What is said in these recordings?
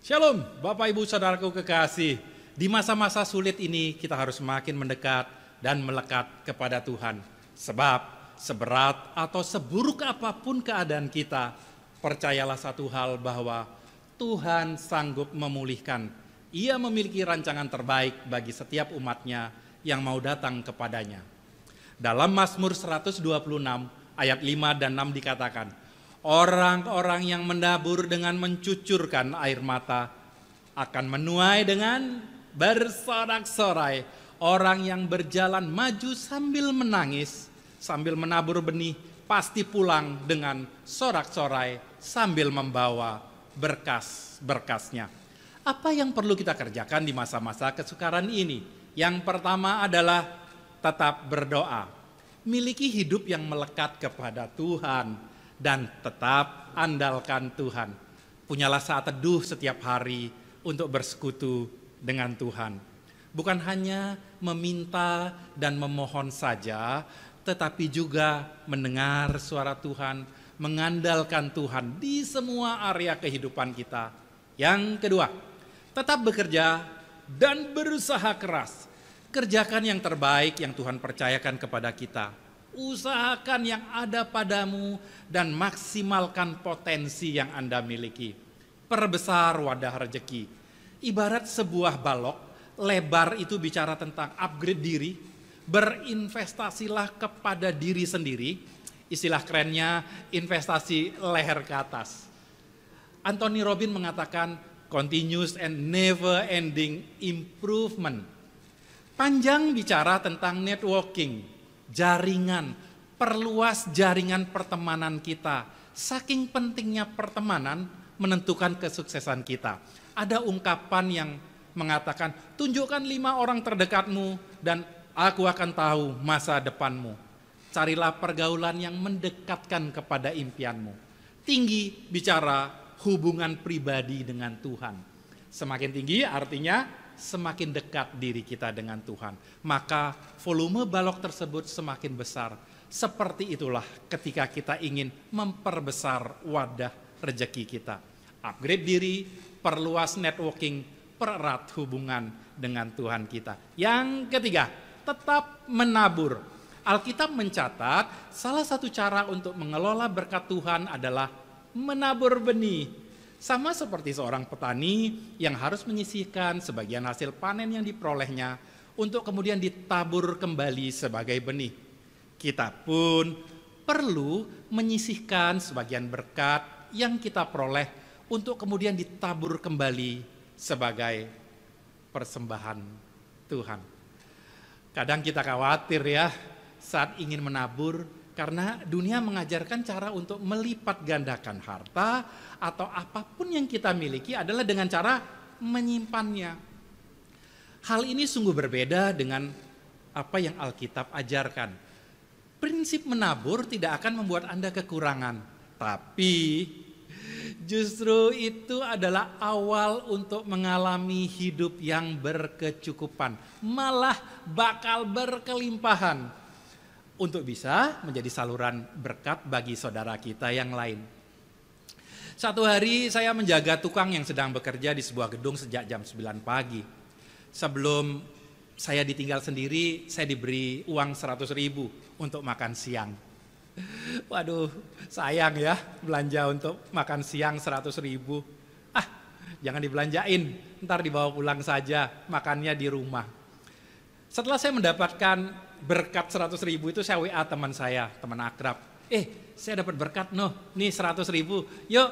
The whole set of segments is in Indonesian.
Shalom, Bapak Ibu Saudaraku kekasih. Di masa-masa sulit ini kita harus semakin mendekat dan melekat kepada Tuhan. Sebab seberat atau seburuk apapun keadaan kita, percayalah satu hal bahwa Tuhan sanggup memulihkan. Ia memiliki rancangan terbaik bagi setiap umatnya yang mau datang kepadanya. Dalam Mazmur 126 ayat 5 dan 6 dikatakan, orang-orang yang menabur dengan mencucurkan air mata akan menuai dengan bersorak-sorai. Orang yang berjalan maju sambil menangis, sambil menabur benih, pasti pulang dengan sorak-sorai sambil membawa berkas-berkasnya. Apa yang perlu kita kerjakan di masa-masa kesukaran ini? Yang pertama adalah tetap berdoa. Miliki hidup yang melekat kepada Tuhan. Dan tetap andalkan Tuhan. Punyalah saat teduh setiap hari untuk bersekutu dengan Tuhan. Bukan hanya meminta dan memohon saja, tetapi juga mendengar suara Tuhan, mengandalkan Tuhan di semua area kehidupan kita. Yang kedua, tetap bekerja dan berusaha keras. Kerjakan yang terbaik yang Tuhan percayakan kepada kita. Usahakan yang ada padamu dan maksimalkan potensi yang Anda miliki. Perbesar wadah rezeki. Ibarat sebuah balok, lebar itu bicara tentang upgrade diri. Berinvestasilah kepada diri sendiri. Istilah kerennya investasi leher ke atas. Anthony Robbins mengatakan continuous and never ending improvement. Panjang bicara tentang networking. Jaringan, perluas jaringan pertemanan kita. Saking pentingnya pertemanan menentukan kesuksesan kita. Ada ungkapan yang mengatakan, tunjukkan 5 orang terdekatmu dan aku akan tahu masa depanmu. Carilah pergaulan yang mendekatkan kepada impianmu. Tinggi bicara hubungan pribadi dengan Tuhan. Semakin tinggi artinya semakin dekat diri kita dengan Tuhan. Maka volume balok tersebut semakin besar. Seperti itulah ketika kita ingin memperbesar wadah rezeki kita. Upgrade diri, perluas networking, pererat hubungan dengan Tuhan kita. Yang ketiga, tetap menabur. Alkitab mencatat salah satu cara untuk mengelola berkat Tuhan adalah menabur benih. Sama seperti seorang petani yang harus menyisihkan sebagian hasil panen yang diperolehnya untuk kemudian ditabur kembali sebagai benih. Kita pun perlu menyisihkan sebagian berkat yang kita peroleh untuk kemudian ditabur kembali sebagai persembahan Tuhan. Kadang kita khawatir ya saat ingin menabur, karena dunia mengajarkan cara untuk melipat gandakan harta atau apapun yang kita miliki adalah dengan cara menyimpannya. Hal ini sungguh berbeda dengan apa yang Alkitab ajarkan. Prinsip menabur tidak akan membuat Anda kekurangan, tapi justru itu adalah awal untuk mengalami hidup yang berkecukupan, malah bakal berkelimpahan. Untuk bisa menjadi saluran berkat bagi saudara kita yang lain. Satu hari saya menjaga tukang yang sedang bekerja di sebuah gedung sejak jam 9 pagi. Sebelum saya ditinggal sendiri, saya diberi uang 100.000 untuk makan siang. Waduh, sayang ya belanja untuk makan siang 100.000. Jangan dibelanjain, ntar dibawa pulang saja, makannya di rumah. Setelah saya mendapatkan berkat 100.000 itu saya WA teman saya, teman akrab. Saya dapat berkat nih 100.000. Yuk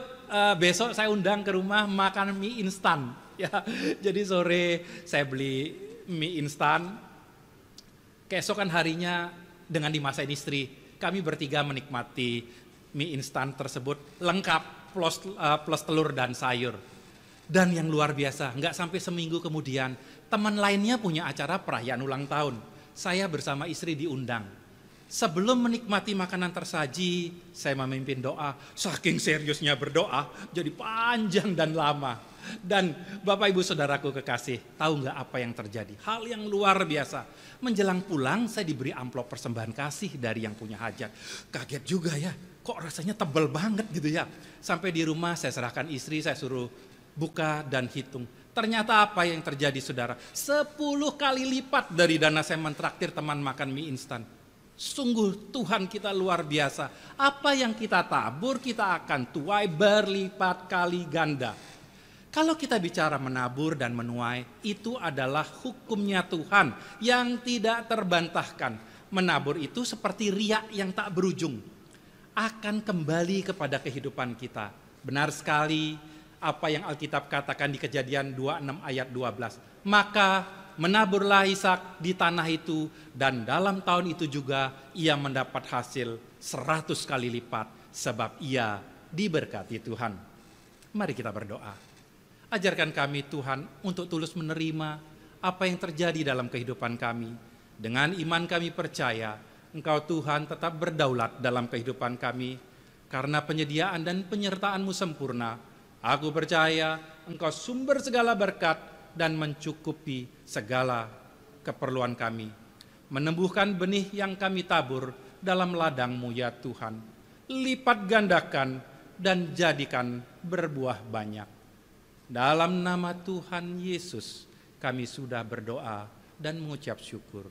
besok saya undang ke rumah makan mie instan. Ya, jadi sore saya beli mie instan. Keesokan harinya dengan dimasakin istri, kami bertiga menikmati mie instan tersebut lengkap plus telur dan sayur. Dan yang luar biasa, nggak sampai seminggu kemudian teman lainnya punya acara perayaan ulang tahun. Saya bersama istri diundang. Sebelum menikmati makanan tersaji, saya memimpin doa. Saking seriusnya berdoa, jadi panjang dan lama. Dan Bapak Ibu Saudaraku kekasih, tahu nggak apa yang terjadi? Hal yang luar biasa. Menjelang pulang, saya diberi amplop persembahan kasih dari yang punya hajat. Kaget juga ya, kok rasanya tebal banget gitu ya. Sampai di rumah saya serahkan istri, saya suruh buka dan hitung. Ternyata apa yang terjadi saudara? 10 kali lipat dari dana saya mentraktir teman makan mie instan. Sungguh Tuhan kita luar biasa. Apa yang kita tabur kita akan tuai berlipat kali ganda. Kalau kita bicara menabur dan menuai, itu adalah hukumnya Tuhan yang tidak terbantahkan. Menabur itu seperti riak yang tak berujung. Akan kembali kepada kehidupan kita. Benar sekali apa yang Alkitab katakan di Kejadian 26 ayat 12. Maka menaburlah Ishak di tanah itu, dan dalam tahun itu juga ia mendapat hasil 100 kali lipat, sebab ia diberkati Tuhan. Mari kita berdoa. Ajarkan kami Tuhan untuk tulus menerima apa yang terjadi dalam kehidupan kami. Dengan iman kami percaya Engkau Tuhan tetap berdaulat dalam kehidupan kami. Karena penyediaan dan penyertaan-Mu sempurna, aku percaya Engkau sumber segala berkat dan mencukupi segala keperluan kami. Menembuhkan benih yang kami tabur dalam ladang-Mu ya Tuhan. Lipat gandakan dan jadikan berbuah banyak. Dalam nama Tuhan Yesus kami sudah berdoa dan mengucap syukur.